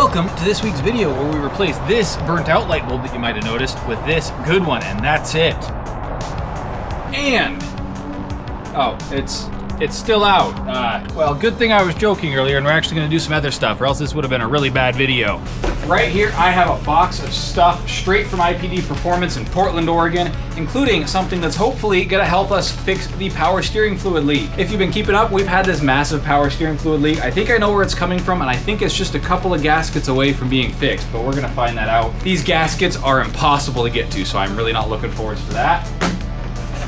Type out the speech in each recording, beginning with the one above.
Welcome to this week's video where we replace this burnt out light bulb that you might have noticed with this good one, and that's it. And, oh, it's still out. Well, good thing I was joking earlier and we're actually gonna do some other stuff, or else this would have been a really bad video. Right here, I have a box of stuff straight from IPD Performance in Portland, Oregon, including something that's hopefully gonna help us fix the power steering fluid leak. If you've been keeping up, we've had this massive power steering fluid leak. I think I know where it's coming from, and I think it's just a couple of gaskets away from being fixed, but we're gonna find that out. These gaskets are impossible to get to, so I'm really not looking forward to that.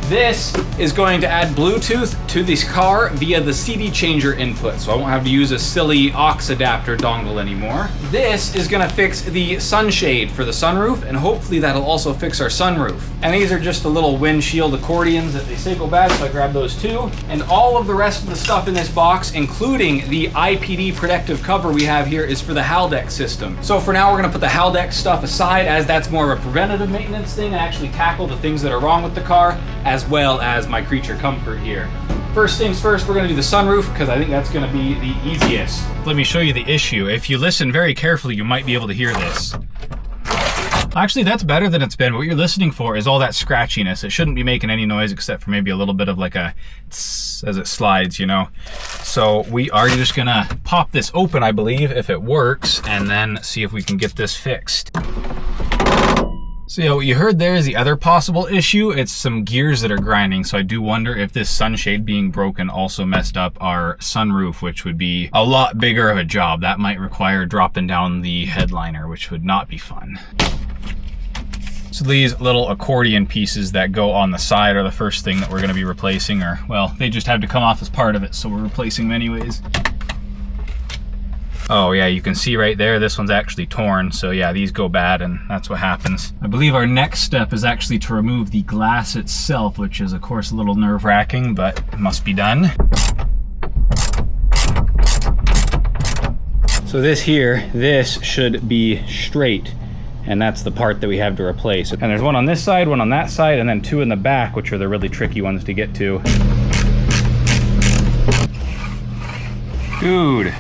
This is going to add Bluetooth to this car via the CD changer input, so I won't have to use a silly aux adapter dongle anymore. This is gonna fix the sunshade for the sunroof, and hopefully that'll also fix our sunroof. And these are just the little windshield accordions that they say go bad, so I grabbed those too. And all of the rest of the stuff in this box, including the IPD protective cover we have here, is for the Haldex system. So for now, we're gonna put the Haldex stuff aside, as that's more of a preventative maintenance thing, and actually tackle the things that are wrong with the car, as well as my creature comfort here. First things first, we're gonna do the sunroof, because I think that's gonna be the easiest. Let me show you the issue. If you listen very carefully, you might be able to hear this. Actually, that's better than it's been. What you're listening for is all that scratchiness. It shouldn't be making any noise except for maybe a little bit of like a tss as it slides, you know? So we are just gonna pop this open, I believe, if it works, and then see if we can get this fixed. So yeah, what you heard there is the other possible issue. It's some gears that are grinding, so I do wonder if this sunshade being broken also messed up our sunroof, which would be a lot bigger of a job. That might require dropping down the headliner, which would not be fun. So these little accordion pieces that go on the side are the first thing that we're gonna be replacing, or, well, they just have to come off as part of it, so we're replacing them anyways. Oh yeah, you can see right there, this one's actually torn. So yeah, these go bad and that's what happens. I believe our next step is actually to remove the glass itself, which is of course a little nerve-wracking, but it must be done. So this here, this should be straight, and that's the part that we have to replace. And there's one on this side, one on that side, and then two in the back, which are the really tricky ones to get to. Dude.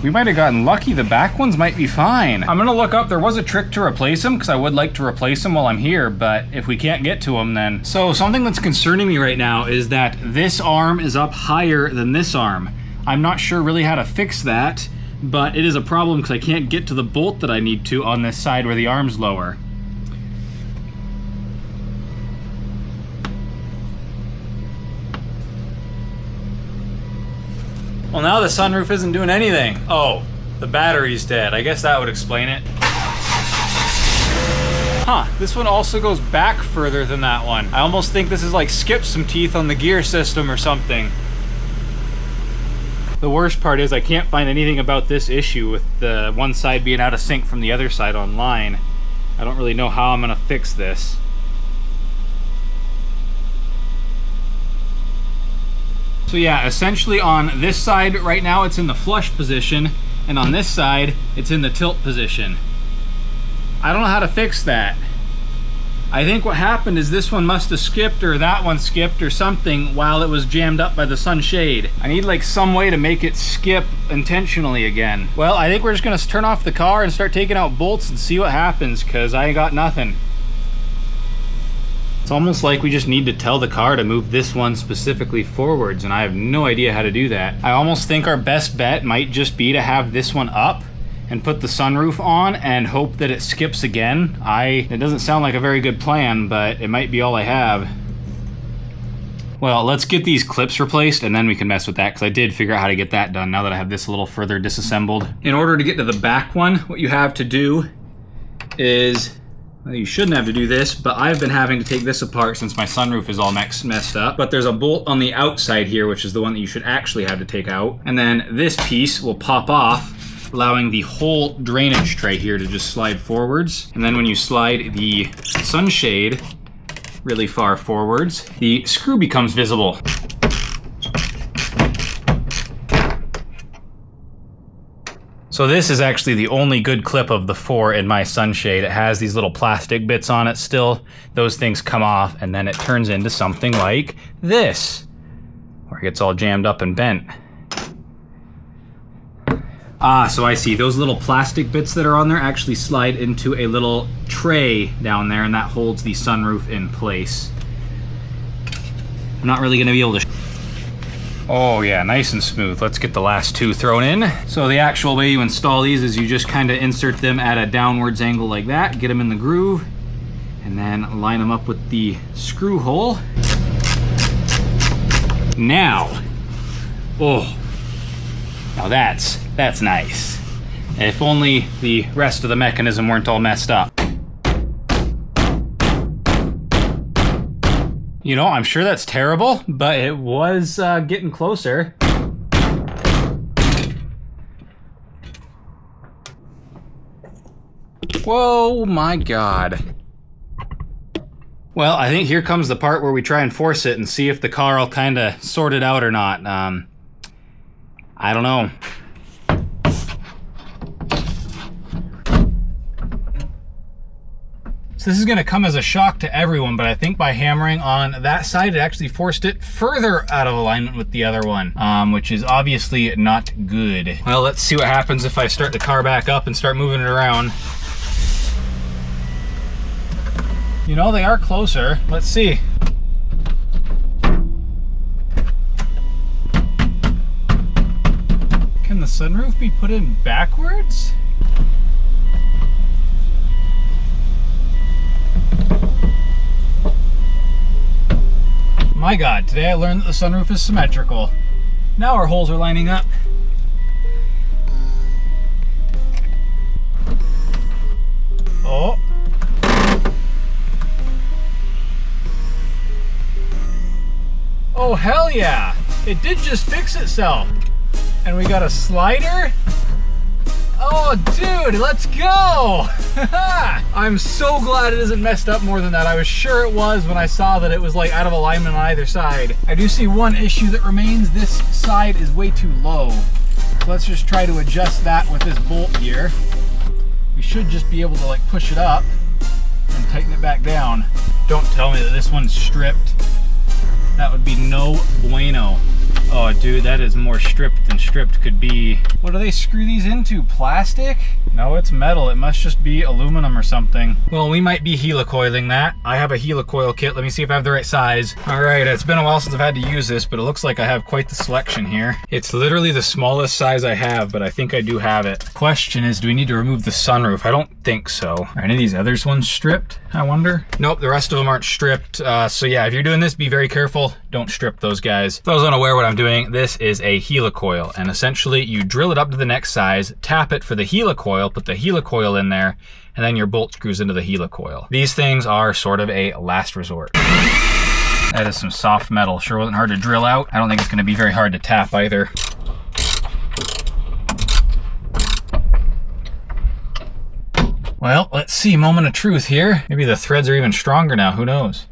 We might have gotten lucky. The back ones might be fine. I'm gonna look up, there was a trick to replace them, because I would like to replace them while I'm here, but if we can't get to them then. So something that's concerning me right now is that this arm is up higher than this arm. I'm not sure really how to fix that, but it is a problem because I can't get to the bolt that I need to on this side where the arm's lower. Well, now the sunroof isn't doing anything. Oh, the battery's dead. I guess that would explain it. Huh, this one also goes back further than that one. I almost think this is like skipped some teeth on the gear system or something. The worst part is I can't find anything about this issue with the one side being out of sync from the other side online. I don't really know how I'm gonna fix this. So yeah, essentially on this side right now it's in the flush position, and on this side it's in the tilt position. I don't know how to fix that. I think what happened is this one must have skipped, or that one skipped or something while it was jammed up by the sunshade. I need like some way to make it skip intentionally again. Well, I think we're just gonna turn off the car and start taking out bolts and see what happens, because I ain't got nothing. It's almost like we just need to tell the car to move this one specifically forwards, and I have no idea how to do that. I almost think our best bet might just be to have this one up and put the sunroof on and hope that it skips again. It doesn't sound like a very good plan, but it might be all I have. Well, let's get these clips replaced and then we can mess with that, because I did figure out how to get that done now that I have this a little further disassembled. In order to get to the back one, what you have to do is, well, you shouldn't have to do this, but I've been having to take this apart since my sunroof is all messed up. But there's a bolt on the outside here, which is the one that you should actually have to take out. And then this piece will pop off, allowing the whole drainage tray here to just slide forwards. And then when you slide the sunshade really far forwards, the screw becomes visible. So this is actually the only good clip of the 4 in my sunshade. It has these little plastic bits on it still. Those things come off and then it turns into something like this, where it gets all jammed up and bent. Ah, so I see. Those little plastic bits that are on there actually slide into a little tray down there, and that holds the sunroof in place. I'm not really gonna be able to... Oh yeah, nice and smooth. Let's get the last two thrown in. So the actual way you install these is you just kind of insert them at a downwards angle like that, get them in the groove, and then line them up with the screw hole. Now, oh, now that's nice. If only the rest of the mechanism weren't all messed up. You know, I'm sure that's terrible, but it was getting closer. Whoa, my God. Well, I think here comes the part where we try and force it and see if the car will kind of sort it out or not. I don't know. So this is going to come as a shock to everyone, but I think by hammering on that side, it actually forced it further out of alignment with the other one, which is obviously not good. Well, let's see what happens if I start the car back up and start moving it around. You know, they are closer. Let's see. Can the sunroof be put in backwards? My God, today I learned that the sunroof is symmetrical. Now our holes are lining up. Oh. Oh, hell yeah! It did just fix itself. And we got a slider? Oh, dude, let's go! I'm so glad it isn't messed up more than that. I was sure it was when I saw that it was like out of alignment on either side. I do see one issue that remains. This side is way too low. So let's just try to adjust that with this bolt here. We should just be able to like push it up and tighten it back down. Don't tell me that this one's stripped. That would be no bueno. Oh, dude, that is more stripped than stripped could be. What do they screw these into? Plastic? No, it's metal. It must just be aluminum or something. Well, we might be helicoiling that. I have a helicoil kit. Let me see if I have the right size. All right, it's been a while since I've had to use this, but it looks like I have quite the selection here. It's literally the smallest size I have, but I think I do have it. Question is, do we need to remove the sunroof? I don't think so. Are any of these others ones stripped, I wonder? Nope, the rest of them aren't stripped. So yeah, if you're doing this, be very careful. Don't strip those guys. For those unaware what I'm doing, this is a helicoil, and essentially you drill it up to the next size, tap it for the helicoil, put the helicoil in there, and then your bolt screws into the helicoil. These things are sort of a last resort. That is some soft metal. Sure wasn't hard to drill out. I don't think it's going to be very hard to tap either. Well, let's see, moment of truth here. Maybe the threads are even stronger now, who knows?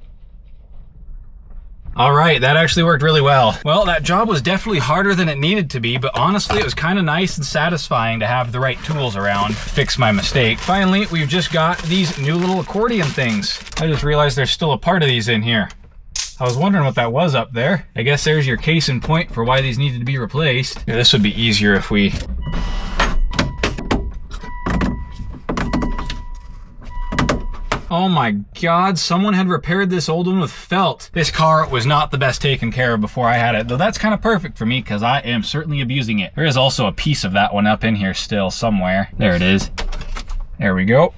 All right, that actually worked really well. Well, that job was definitely harder than it needed to be, but honestly, it was kind of nice and satisfying to have the right tools around to fix my mistake. Finally, we've just got these new little accordion things. I just realized there's still a part of these in here. I was wondering what that was up there. I guess there's your case in point for why these needed to be replaced. Yeah, this would be easier if we... Oh my God, someone had repaired this old one with felt. This car was not the best taken care of before I had it, though that's kind of perfect for me because I am certainly abusing it. There is also a piece of that one up in here still somewhere. There it is. There we go.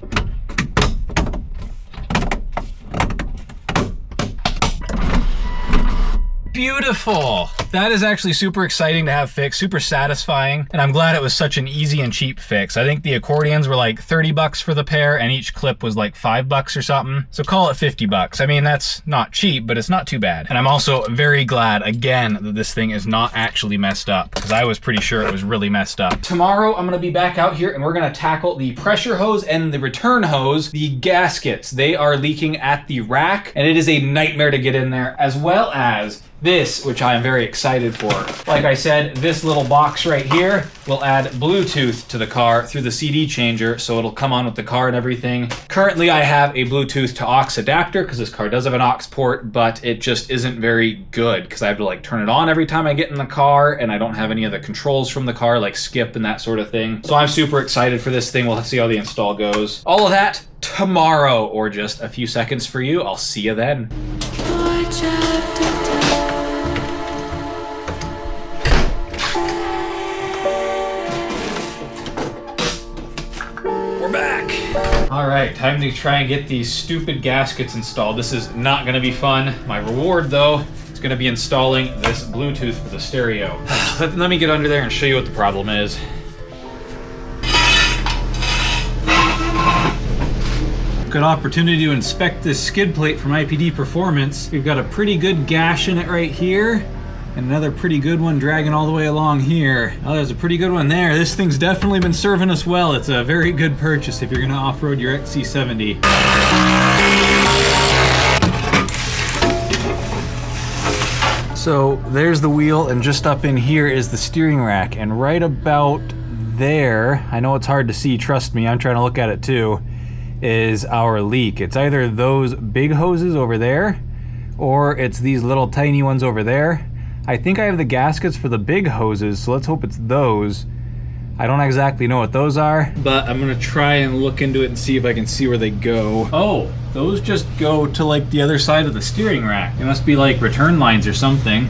Beautiful. That is actually super exciting to have fixed, super satisfying, and I'm glad it was such an easy and cheap fix. I think the accordions were like 30 bucks for the pair, and each clip was like 5 bucks or something. So call it 50 bucks. I mean, that's not cheap, but it's not too bad. And I'm also very glad, again, that this thing is not actually messed up, because I was pretty sure it was really messed up. Tomorrow, I'm gonna be back out here, and we're gonna tackle the pressure hose and the return hose, the gaskets. They are leaking at the rack, and it is a nightmare to get in there, as well as this, which I am very excited for. Like I said, this little box right here will add Bluetooth to the car through the CD changer, so it'll come on with the car and everything. Currently, I have a Bluetooth to aux adapter because this car does have an aux port, but it just isn't very good because I have to like turn it on every time I get in the car, and I don't have any of the controls from the car, like skip and that sort of thing. So I'm super excited for this thing. We'll see how the install goes. All of that tomorrow, or just a few seconds for you. I'll see you then. We're back. All right, time to try and get these stupid gaskets installed. This is not gonna be fun. My reward though is gonna be installing this Bluetooth for the stereo. Let me get under there and show you what the problem is. Good opportunity to inspect this skid plate from IPD Performance. We've got a pretty good gash in it right here, and another pretty good one dragging all the way along here. Oh, there's a pretty good one there. This thing's definitely been serving us well. It's a very good purchase if you're gonna off-road your XC70. So there's the wheel, and just up in here is the steering rack, and right about there, I know it's hard to see, trust me, I'm trying to look at it too, is our leak. It's either those big hoses over there, or it's these little tiny ones over there. I think I have the gaskets for the big hoses, so let's hope it's those. I don't exactly know what those are, but I'm gonna try and look into it and see if I can see where they go. Oh, those just go to like the other side of the steering rack. They must be like return lines or something.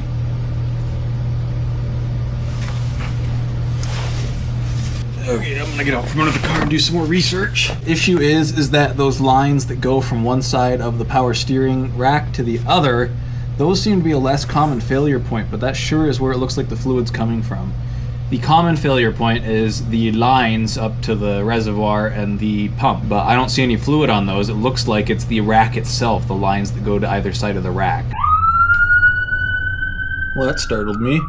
Okay, I'm gonna get out from under the car and do some more research. Issue is that those lines that go from one side of the power steering rack to the other, those seem to be a less common failure point, but that sure is where it looks like the fluid's coming from. The common failure point is the lines up to the reservoir and the pump, but I don't see any fluid on those. It looks like it's the rack itself, the lines that go to either side of the rack. Well, that startled me.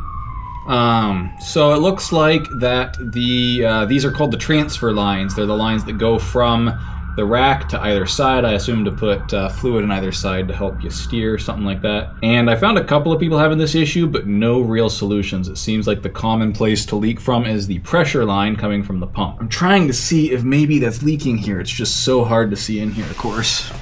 So it looks like that these are called the transfer lines. They're the lines that go from the rack to either side. I assume to put fluid on either side to help you steer, something like that. And I found a couple of people having this issue, but no real solutions. It seems like the common place to leak from is the pressure line coming from the pump. I'm trying to see if maybe that's leaking here. It's just so hard to see in here, of course.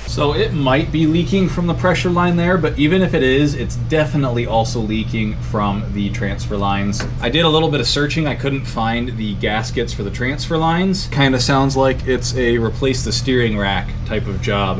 So it might be leaking from the pressure line there, but even if it is, it's definitely also leaking from the transfer lines. I did a little bit of searching. I couldn't find the gaskets for the transfer lines. Kind of sounds like it's a replace the steering rack type of job,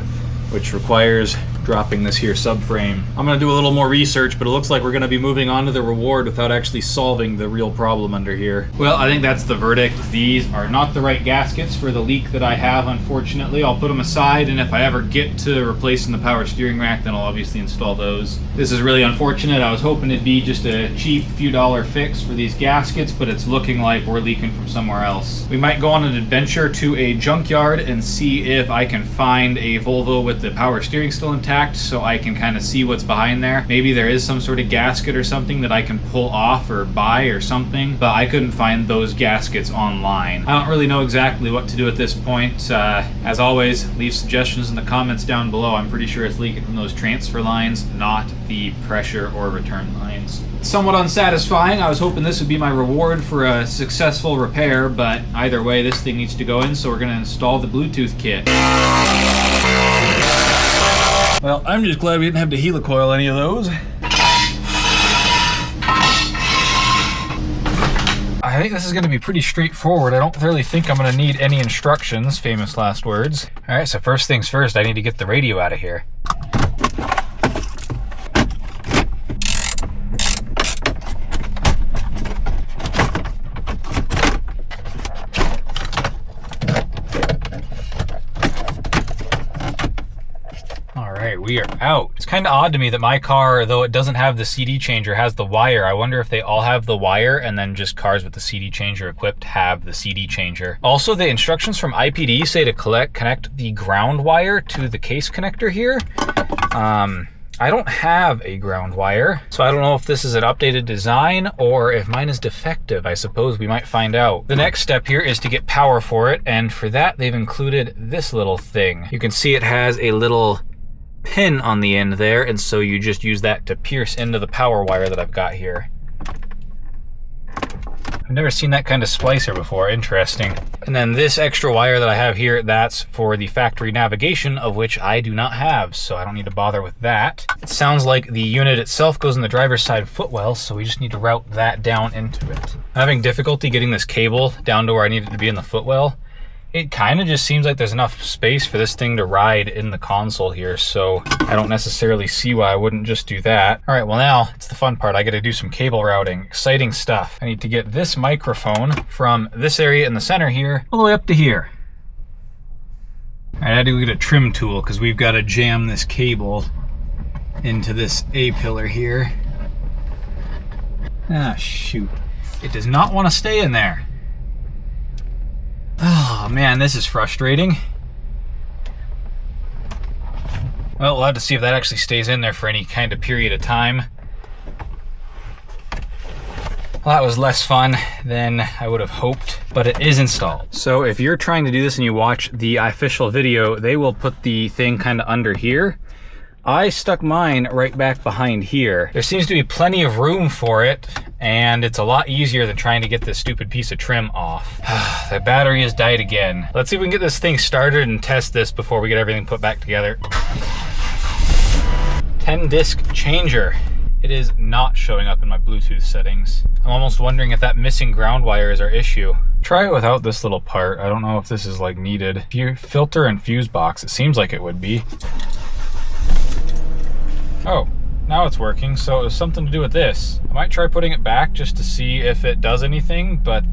which requires dropping this here subframe. I'm gonna do a little more research, but it looks like we're gonna be moving on to the reward without actually solving the real problem under here. Well, I think that's the verdict. These are not the right gaskets for the leak that I have, unfortunately. I'll put them aside, and if I ever get to replacing the power steering rack, then I'll obviously install those. This is really unfortunate. I was hoping it'd be just a cheap few dollar fix for these gaskets, but it's looking like we're leaking from somewhere else. We might go on an adventure to a junkyard and see if I can find a Volvo with the power steering still intact, so I can kind of see what's behind there. Maybe there is some sort of gasket or something that I can pull off or buy or something, but I couldn't find those gaskets online. I don't really know exactly what to do at this point. As always, leave suggestions in the comments down below. I'm pretty sure it's leaking from those transfer lines, not the pressure or return lines. Somewhat unsatisfying. I was hoping this would be my reward for a successful repair, but either way, this thing needs to go in, so we're going to install the Bluetooth kit. Well, I'm just glad we didn't have to helicoil any of those. I think this is going to be pretty straightforward. I don't really think I'm going to need any instructions, famous last words. All right, so first things first, I need to get the radio out of here. We are out. It's kind of odd to me that my car, though it doesn't have the CD changer, has the wire. I wonder if they all have the wire and then just cars with the CD changer equipped have the CD changer. Also, the instructions from IPD say to connect the ground wire to the case connector here. I don't have a ground wire, so I don't know if this is an updated design or if mine is defective. I suppose we might find out. The next step here is to get power for it, and for that they've included this little thing. You can see it has a little pin on the end there, and so you just use that to pierce into the power wire that I've got here. I've never seen that kind of splicer before, interesting. And then this extra wire that I have here, that's for the factory navigation, of which I do not have, so I don't need to bother with that. It sounds like the unit itself goes in the driver's side footwell, so we just need to route that down into it. I'm having difficulty getting this cable down to where I need it to be in the footwell. It kind of just seems like there's enough space for this thing to ride in the console here, so I don't necessarily see why I wouldn't just do that. All right, well now it's the fun part. I got to do some cable routing. Exciting stuff. I need to get this microphone from this area in the center here all the way up to here. All right, I had to get a trim tool because we've got to jam this cable into this A-pillar here. Ah, shoot. It does not want to stay in there. Oh man, this is frustrating. Well, we'll have to see if that actually stays in there for any kind of period of time. Well, that was less fun than I would have hoped, but it is installed. So if you're trying to do this and you watch the official video, they will put the thing kind of under here. I stuck mine right back behind here. There seems to be plenty of room for it, and it's a lot easier than trying to get this stupid piece of trim off. The battery has died again. Let's see if we can get this thing started and test this before we get everything put back together. 10-disc changer. It is not showing up in my Bluetooth settings. I'm almost wondering if that missing ground wire is our issue. Try it without this little part. I don't know if this is like needed. Filter and fuse box, it seems like it would be. Oh, now it's working, so it was something to do with this. I might try putting it back just to see if it does anything, but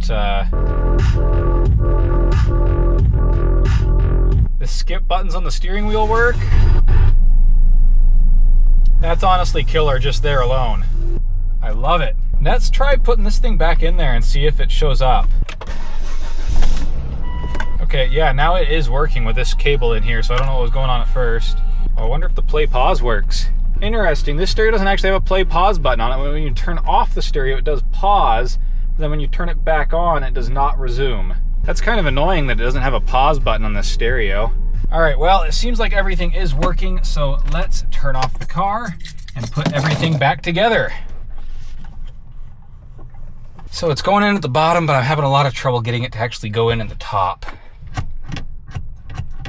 the skip buttons on the steering wheel work. That's honestly killer just there alone. I love it. Let's try putting this thing back in there and see if it shows up. Okay, yeah, now it is working with this cable in here, so I don't know what was going on at first. I wonder if the play pause works. Interesting, this stereo doesn't actually have a play pause button on it. When you turn off the stereo, it does pause, but then when you turn it back on, it does not resume. That's kind of annoying that it doesn't have a pause button on this stereo. All right, well, it seems like everything is working, so let's turn off the car and put everything back together. So it's going in at the bottom, but I'm having a lot of trouble getting it to actually go in at the top.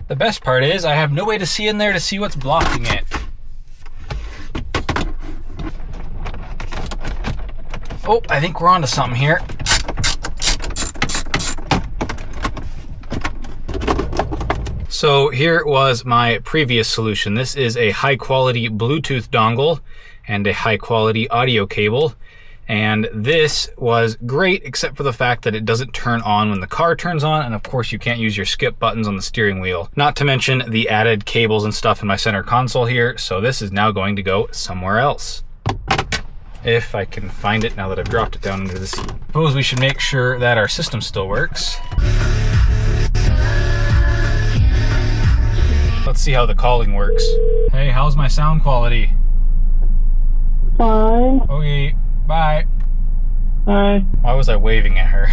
The best part is I have no way to see in there to see what's blocking it. Oh, I think we're onto something here. So here was my previous solution. This is a high quality Bluetooth dongle and a high quality audio cable. And this was great, except for the fact that it doesn't turn on when the car turns on. And of course you can't use your skip buttons on the steering wheel. Not to mention the added cables and stuff in my center console here. So this is now going to go somewhere else. If I can find it now that I've dropped it down under the seat. Suppose we should make sure that our system still works. Let's see how the calling works. Hey, how's my sound quality? Fine. Okay, bye. Bye. Why was I waving at her?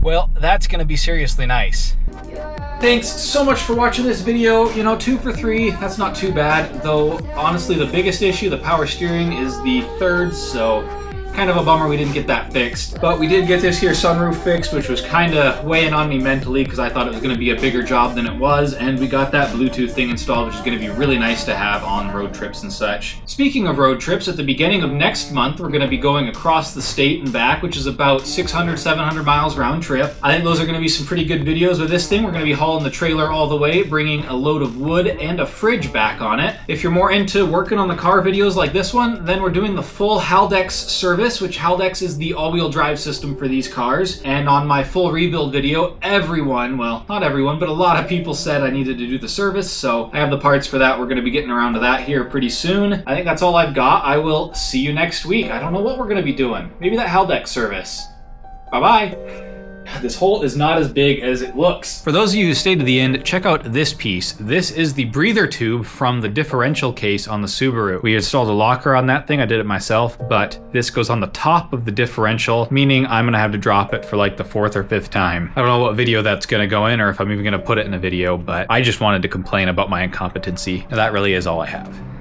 Well, that's gonna be seriously nice. Thanks so much for watching this video. You know, 2 for 3, that's not too bad. Though, honestly, the biggest issue, the power steering, is the thirds, so kind of a bummer we didn't get that fixed. But we did get this here sunroof fixed, which was kind of weighing on me mentally because I thought it was going to be a bigger job than it was. And we got that Bluetooth thing installed, which is going to be really nice to have on road trips and such. Speaking of road trips, at the beginning of next month, we're going to be going across the state and back, which is about 600, 700 miles round trip. I think those are going to be some pretty good videos with this thing. We're going to be hauling the trailer all the way, bringing a load of wood and a fridge back on it. If you're more into working on the car videos like this one, then we're doing the full Haldex service, which Haldex is the all-wheel drive system for these cars. And on my full rebuild video, everyone, well, not everyone, but a lot of people said I needed to do the service, so I have the parts for that. We're going to be getting around to that here pretty soon. I think that's all I've got. I will see you next week. I don't know what we're going to be doing. Maybe that Haldex service. Bye-bye. This hole is not as big as it looks. For those of you who stayed to the end, check out this piece. This is the breather tube from the differential case on the Subaru. We installed a locker on that thing. I did it myself, but this goes on the top of the differential, meaning I'm gonna have to drop it for like the 4th or 5th time. I don't know what video that's gonna go in or if I'm even gonna put it in a video, but I just wanted to complain about my incompetency. That really is all I have.